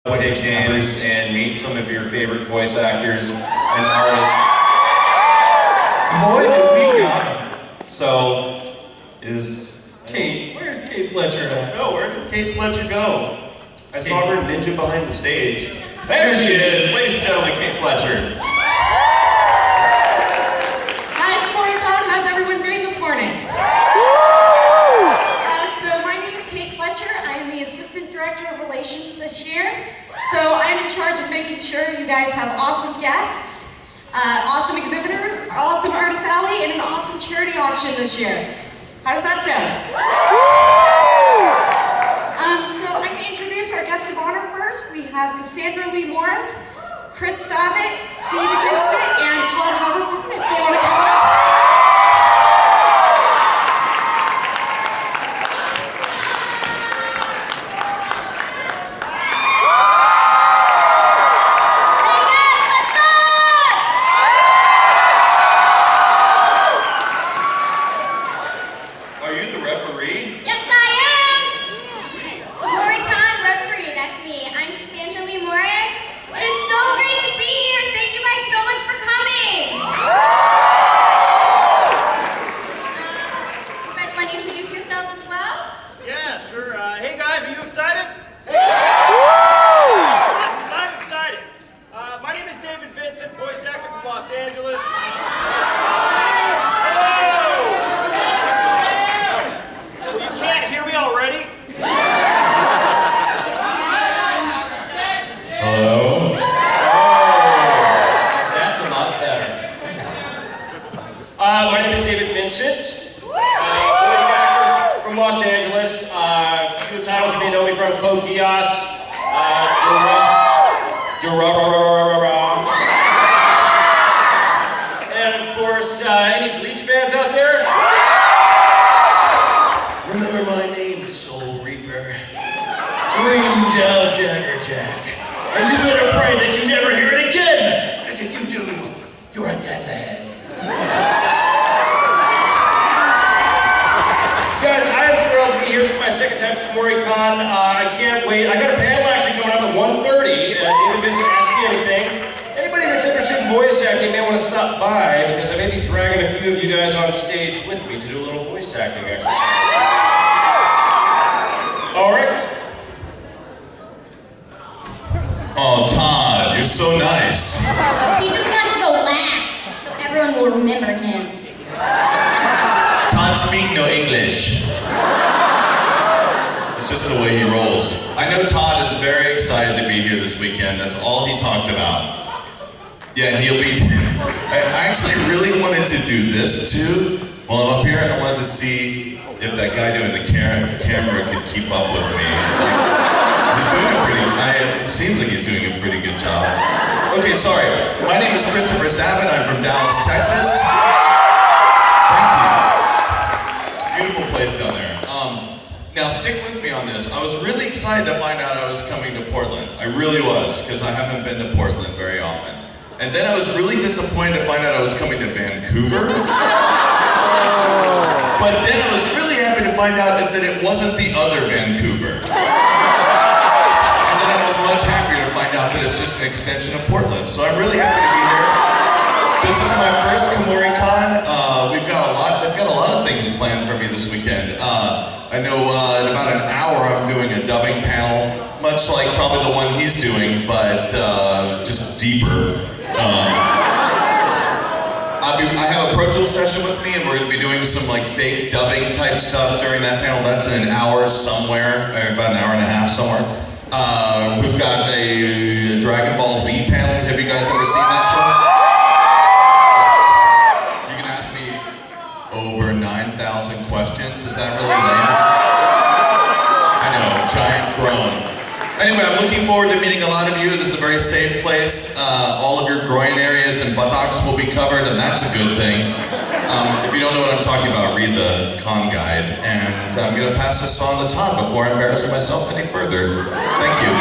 play games and meet some of your favorite voice actors and artists. Boy, did we got them. So, is Kate, where's Kate Fletcher at? Oh, where did Kate Fletcher go? I saw her ninja behind the stage. There she is! Ladies and gentlemen, Kate Fletcher. Hi, Kumoricon. How's everyone doing this morning? So my name is Kate Fletcher. I am the Assistant Director of Relations this year. So I'm in charge of making sure you guys have awesome guests, awesome exhibitors, awesome artist alley, and an awesome charity auction this year. How does that sound? So I'm going to introduce our guests of honor first. We have Cassandra Lee Morris, Chris Savitt, David Vincent, and Todd Haberkorn, if they want to come up. My name is David Vincent, voice actor from Los Angeles. A few titles you may know me from: Code Geass, and of course, any Bleach fans out there? Remember my name, Soul Reaper, Ring-Jow Jagger-Jack. And you better pray that you never hear it again, because if you do, you're a dead man. Guys, I am thrilled to be here. This is my second time to Kumoricon. I can't wait. I got a panel actually coming up at 1:30. David Vincent asked me anything. Anybody that's interested in voice acting may want to stop by, because I may be dragging a few of you guys on stage with me to do a little voice acting exercise. All right. Oh, Todd, you're so nice. He just wants to go last, so everyone will remember him. Todd speaks no English. It's just the way he rolls. I know Todd is very excited to be here this weekend. That's all he talked about. Yeah, and he'll be... I actually really wanted to do this too while I'm up here, and I wanted to see if that guy doing the camera could keep up with me. He's doing a pretty... it seems like he's doing a pretty good job. Okay, sorry. My name is Christopher Savitt. I'm from Dallas, Texas. Thank you. It's a beautiful place down there. Now stick with me on this. I was really excited to find out I was coming to Portland. I really was, because I haven't been to Portland very often. And then I was really disappointed to find out I was coming to Vancouver. But then I was really happy to find out that it wasn't the other Vancouver. And then I was much happier to find out that it's just an extension of Portland. So I'm really happy to be here. This is my first Kumoricon. They've got a lot of things planned for me this weekend. I know in about an hour I'm doing a dubbing panel, much like probably the one he's doing, but just deeper. I have a Pro Tools session with me, and we're going to be doing some like fake dubbing type stuff during that panel. That's in an hour somewhere, or about an hour and a half somewhere. We've got a Dragon Ball Z panel. Have you guys ever seen that show? You can ask me over 9,000 questions. Is that really lame? I know, giant groan. Anyway, I'm looking forward to meeting a lot of you. This is a very safe place. All of your groin areas and buttocks will be covered, and that's a good thing. If you don't know what I'm talking about, read the con guide. And I'm going to pass this on to Todd before I embarrass myself any further. Thank you.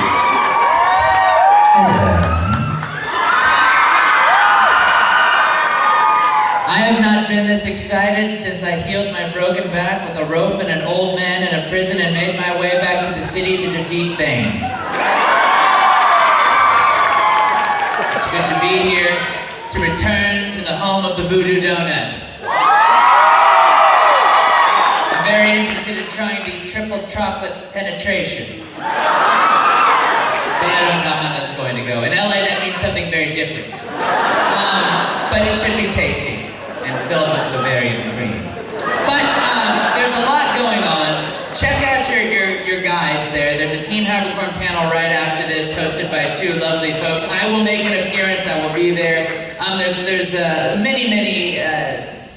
I have not been this excited since I healed my broken back with a rope and an old man in a prison and made my way back to the city to defeat Bane. to return to the home of the Voodoo Donut. I'm very interested in trying the triple chocolate penetration. But I don't know how that's going to go. In LA, that means something very different. But it should be tasty and filled with Bavarian cream. But there's a lot going on. Check out your guides there. There's a Teen Habercorn panel right after this, hosted by two lovely folks. I will make an appearance. I will be there. There's many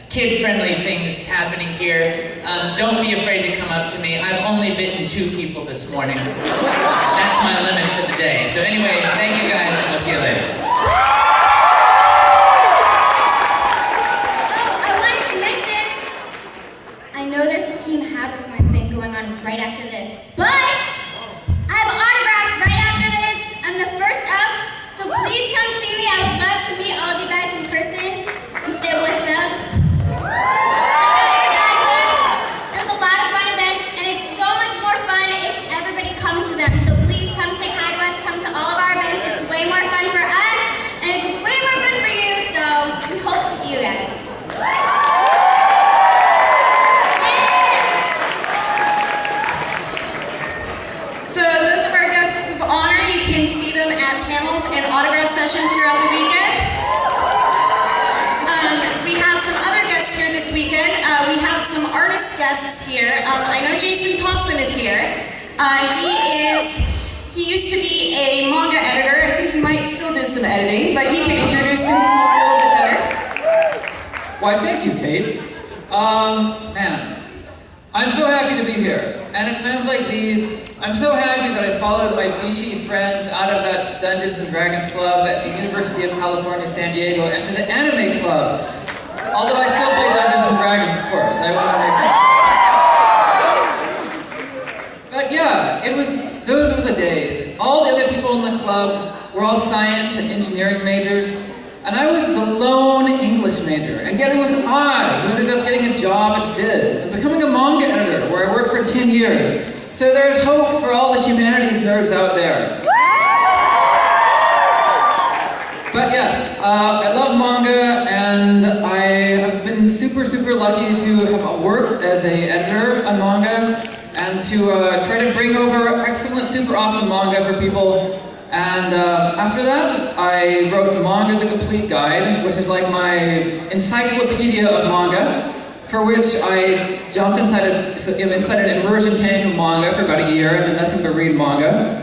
kid-friendly things happening here. Don't be afraid to come up to me. I've only bitten 2 people this morning. That's my limit for the day. So anyway, thank you guys, and we'll see you later. I wanted to mention, I know there's a Team Habercorn thing going on right after this, but I have autographs right after this. I'm the first up, so please come see me. I would love to meet all of you guys in person and say what's up. Check out your guidebooks. There's a lot of fun events, and it's so much more fun if everybody comes to them. So please come say hi to us. Come to all of our events. It's way more fun for us, and it's way more fun for you. So we hope to see you guys. So those are our guests of honor. You can see them at panels and autograph sessions throughout the weekend. We have some other guests here this weekend. We have some artist guests here. I know Jason Thompson is here. He used to be a manga editor. I think he might still do some editing, but he can introduce himself a little bit better. Why, thank you, Kate. Man, I'm so happy to be here. And at times like these, I'm so happy that I followed my Vichy friends out of that Dungeons and Dragons club at the University of California, San Diego, and to the Anime Club. Although I still play Dungeons and Dragons, of course. I want to make But yeah, those were the days. All the other people in the club were all science and engineering majors, and I was the lone English major, and yet it was I who ended up getting a job at Viz and becoming a manga editor where I worked for 10 years. So there's hope for all the humanities nerds out there. But yes, I love manga, and I have been super lucky to have worked as an editor on manga and to try to bring over excellent, super awesome manga for people. And after that, I wrote Manga the Complete Guide, which is like my encyclopedia of manga, for which I jumped inside an immersion tank of manga for about a year and did nothing but read manga.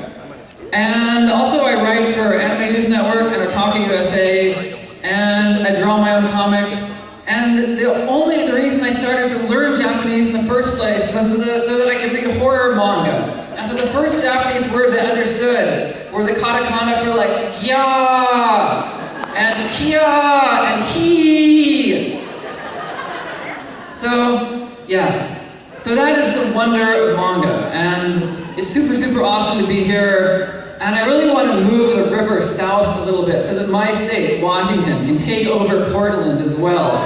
And also I write for Anime News Network and Otaku USA, and I draw my own comics. And the reason I started to learn Japanese in the first place was so that I could read horror manga. And so the first Japanese words I understood were the katakana for like gya and kia and he. So yeah, so that is the wonder of manga, and it's super awesome to be here. And I really want to move the river south a little bit so that my state, Washington, can take over Portland as well.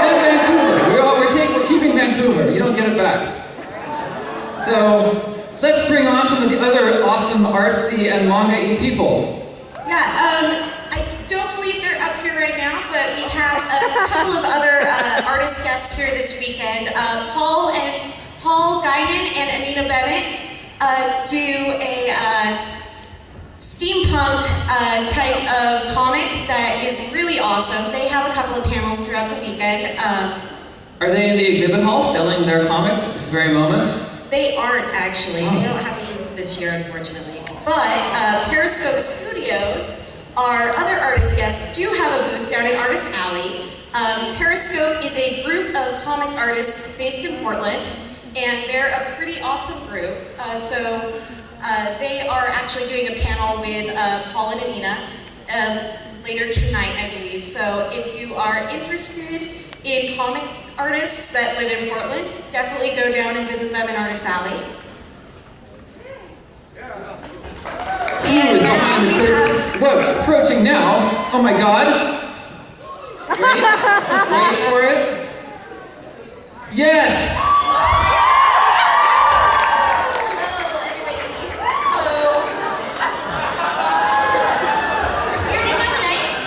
And Vancouver. We're keeping Vancouver. You don't get it back. So let's bring on some of the other awesome artsy and manga-y people. Yeah, I don't believe they're up here right now, but we have a couple of other artist guests here this weekend. Paul Guinan and Anita Bennett do a steampunk type of comic that is really awesome. They have a couple of panels throughout the weekend. Are they in the exhibit hall selling their comics at this very moment? They aren't actually. They don't have a booth this year, unfortunately. But Periscope Studios, our other artist guests, do have a booth down in Artist Alley. Periscope is a group of comic artists based in Portland, and they're a pretty awesome group. They are actually doing a panel with Paul and Anita later tonight, I believe. So if you are interested in comic artists that live in Portland, definitely go down and visit them in Artist Alley. And now we have... Whoa, approaching now. Oh my god. Wait for it. Yes! Hello, everybody. Hello. You're doing one tonight.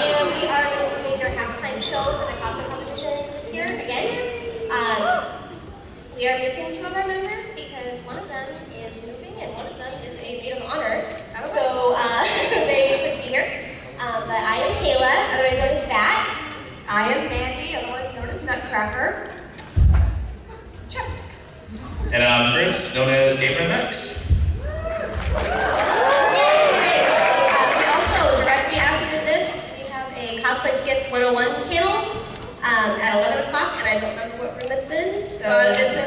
artists known as Gamer MX. We also, directly after this, we have a Cosplay Skits 101 panel at 11 o'clock, and I don't remember what room it's in, so... It's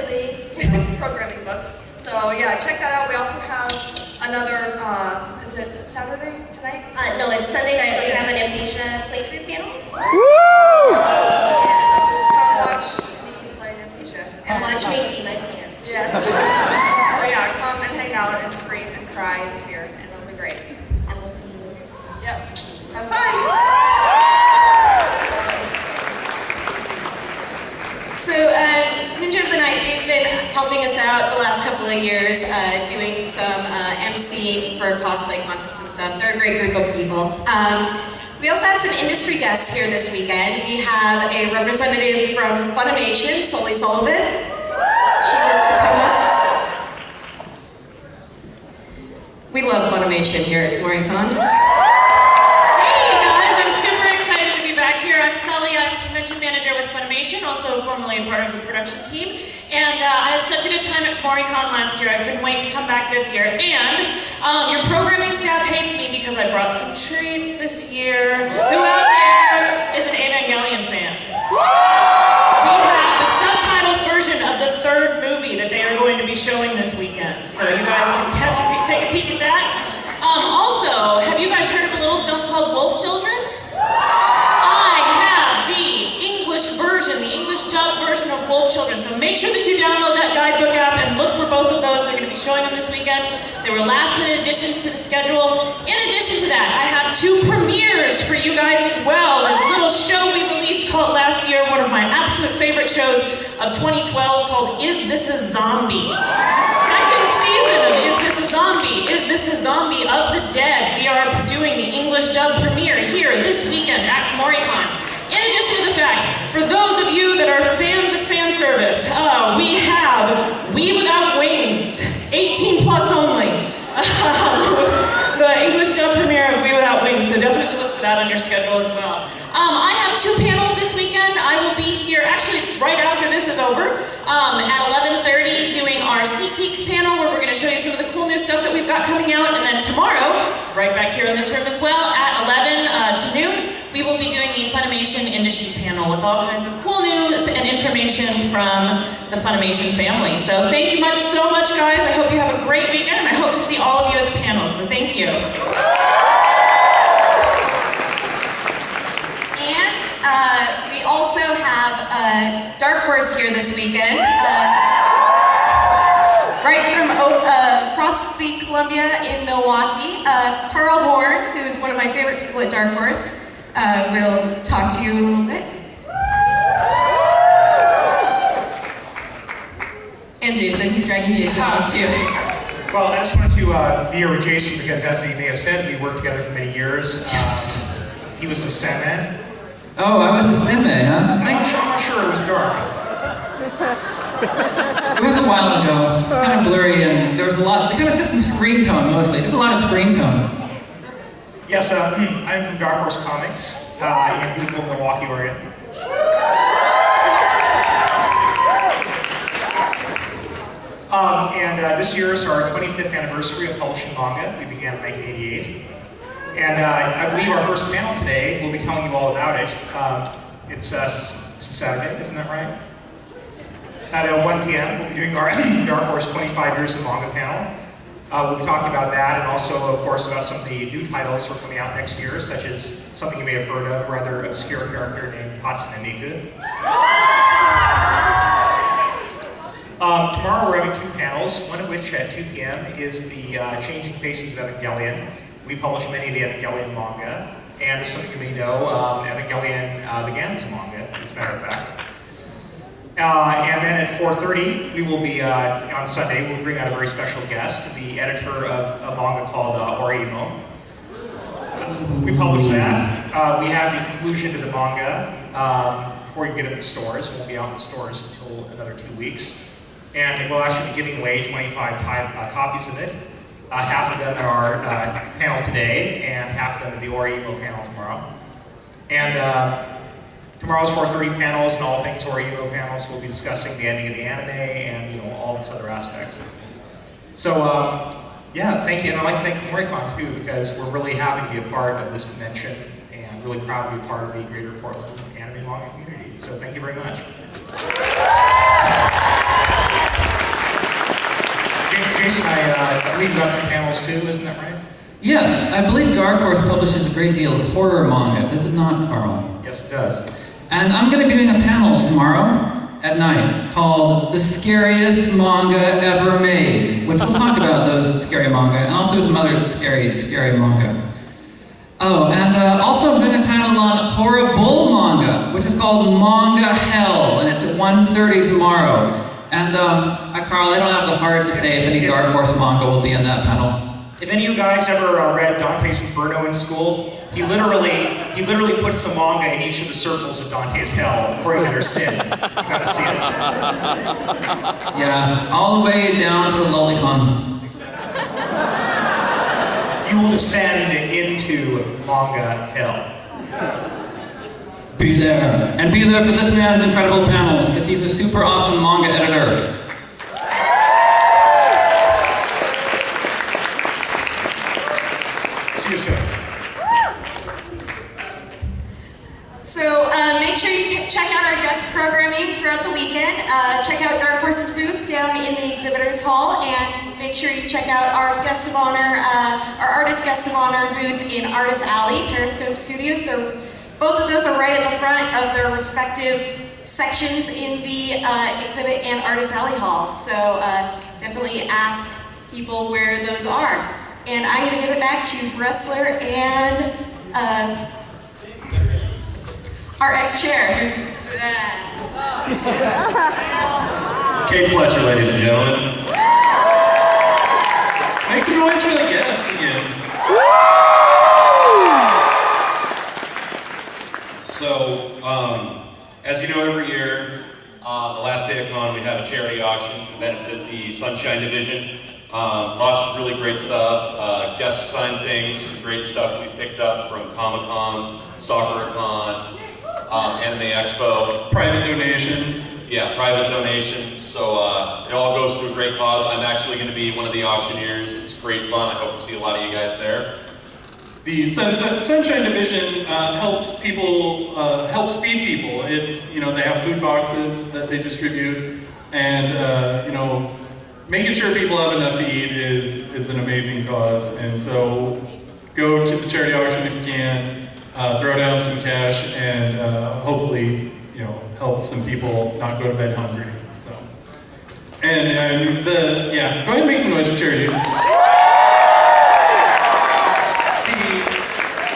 in the programming books. So yeah, check that out. We also have another, is it Saturday tonight? No, it's Sunday night. We have an Amnesia playthrough panel. Come watch me play Amnesia. And watch me pee my pants. Yes. So yeah, come and hang out and scream and cry in fear, and it'll be great. And we'll see you later. Yep. Have fun! So, Ninja of the Night, they've been helping us out the last couple of years, doing some MC for cosplay contests and stuff. They're a great group of people. We also have some industry guests here this weekend. We have a representative from Funimation, Sully Sullivan. She wants to come up. We love Funimation here at Kumoricon. Hey guys, I'm super excited to be back here. I'm Sully, I'm convention manager with Funimation, also formerly a part of the production team. And I had such a good time at Kumoricon last year. I couldn't wait to come back this year. And your programming staff hates me because I brought some treats this year. Who out there is an Evangelion fan? We have the subtitled version of the third movie that they are going to be showing this weekend. So you guys can take a peek at that. Also, have you guys heard of a little film called Wolf Children? I have the English version, the English dub version of Wolf Children. So make sure that you download that guidebook app and look for both of those. They're going to be showing them this weekend. They were last minute additions to the schedule. In addition to that, I have 2 premieres for you guys as well. There's a little show we released called last year, one of my absolute favorite shows of 2012 called Is This a Zombie? Second season of Is This a Zombie? Is This a Zombie of the Dead? We are doing the English dub premiere here this weekend at Kumoricon. In addition to the fact, for those of you that are fans of fan service, we have We Without Wings, 18 plus only. The English dub premiere of We Without Wings, so definitely look for that on your schedule as well. I have 2 panels this weekend. I will be here, actually right after this is over, at 11:30 doing our sneak peeks panel where we're going to show you some of the cool new stuff that we've got coming out. And then tomorrow, right back here in this room as well, at 11 to noon, we will be doing the Funimation industry panel with all kinds of cool news and information from the Funimation family. So thank you so much, guys. I hope you have a great weekend, and I hope to see all of you at the panel. So thank you. And we also have Dark Horse here this weekend. Right from across the Columbia in Milwaukee. Carl Horn, who's one of my favorite people at Dark Horse, will talk to you a little bit. And Jason, he's dragging Jason up too. Well, I just wanted to be here with Jason because, as he may have said, we worked together for many years. Yes. He was the Sandman. Oh, I was the Sime, huh? I'm not sure it was dark. It was a while ago. It was kind of blurry, and there was a lot, kind of just screen tone mostly. Just a lot of screen tone. Yes, I'm from Dark Horse Comics in beautiful Milwaukee, Oregon. And this year is our 25th anniversary of publishing manga. We began in 1988. And I believe our first panel today, we'll be telling you all about it. It's Saturday, isn't that right? At 1 p.m., we'll be doing our Dark Horse 25 Years of Manga panel. We'll be talking about that and also, of course, about some of the new titles that are coming out next year, such as something you may have heard of, a rather obscure character named Hatsune Miku. Tomorrow we're having 2 panels, one of which at 2 p.m. is the Changing Faces of Evangelion. We publish many of the Evangelion manga, and as some of you may know, Evangelion began as a manga, as a matter of fact. And then at 4:30, we will be, on Sunday, we'll bring out a very special guest, the editor of a manga called Orimo. We publish that. We have the conclusion to the manga before you get it in the stores. It won't be out in the stores until another 2 weeks. And we'll actually be giving away 25 copies of it. Half of them are panel today, and half of them are the Orimo panel tomorrow. And Tomorrow's 4:30 panels and all things Horror panels. We'll be discussing the ending of the anime and all its other aspects. So yeah, thank you, and I'd like to thank Kumoricon too, because we're really happy to be a part of this convention and really proud to be part of the Greater Portland anime manga community. So thank you very much. Jason, I believe you got some panels too, isn't that right? Yes, I believe Dark Horse publishes a great deal of horror manga, does it not, Carl? Yes, it does. And I'm going to be doing a panel tomorrow at night called The Scariest Manga Ever Made, which will talk about those scary manga, and also some other scary manga. Oh, and also I'm doing a panel on horrible manga, which is called Manga Hell, and it's at 1:30 tomorrow. And Carl, I don't have the heart to say if any Dark Horse manga will be in that panel. If any of you guys ever read Dante's Inferno in school, he literally puts the manga in each of the circles of Dante's Hell according to their sin. You gotta see it. Yeah, all the way down to the lolicon. You will descend into manga hell. Be there. And be there for this man's incredible panels, because he's a super awesome manga editor. See you soon. So make sure you check out our guest programming throughout the weekend. Check out Dark Horse's booth down in the exhibitors hall, and make sure you check out our guest of honor, our artist guest of honor booth in Artist Alley, Periscope Studios. Both of those are right at the front of their respective sections in the exhibit and Artist Alley hall. So definitely ask people where those are. And I'm going to give it back to wrestler and our ex-chair, who's... Kate Fletcher, ladies and gentlemen. Make some noise for the guests again. So, as you know, every year, the last day of con, we have a charity auction to benefit the Sunshine Division. Lots of really great stuff, guest signed things, great stuff we picked up from Comic-Con, Sakura-Con, Anime Expo. Private donations. Yeah, private donations. So it all goes to a great cause. I'm actually going to be one of the auctioneers. It's great fun. I hope to see a lot of you guys there. The Sunshine Division helps people, helps feed people. It's, they have food boxes that they distribute, and making sure people have enough to eat is an amazing cause. And so go to the charity auction if you can. Throw down some cash and hopefully, help some people not go to bed hungry. So, and go ahead and make some noise for charity.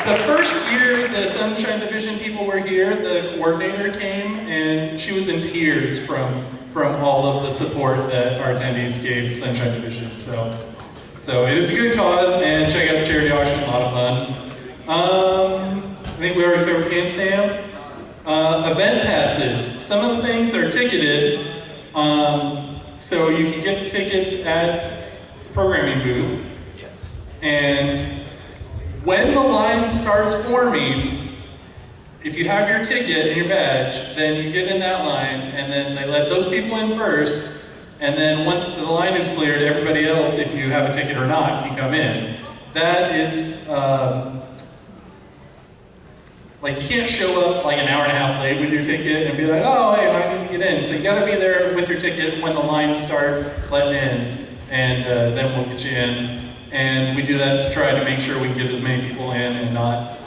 The first year the Sunshine Division people were here, the coordinator came and she was in tears from all of the support that our attendees gave the Sunshine Division. So it is a good cause, and check out the charity auction, a lot of fun. I think we already covered hand stamp. Event passes. Some of the things are ticketed, so you can get the tickets at the programming booth. Yes. And when the line starts forming, if you have your ticket and your badge, then you get in that line, and then they let those people in first, and then once the line is cleared, everybody else, if you have a ticket or not, can come in. That is, you can't show up like an hour and a half late with your ticket and be like, oh, hey, I need to get in. So you gotta be there with your ticket when the line starts letting in, and then we'll get you in. And we do that to try to make sure we can get as many people in and not,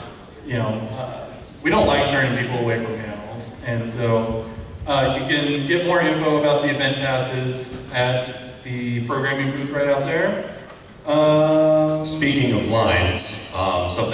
we don't like turning people away from panels. And so you can get more info about the event passes at the programming booth right out there. Speaking of lines, something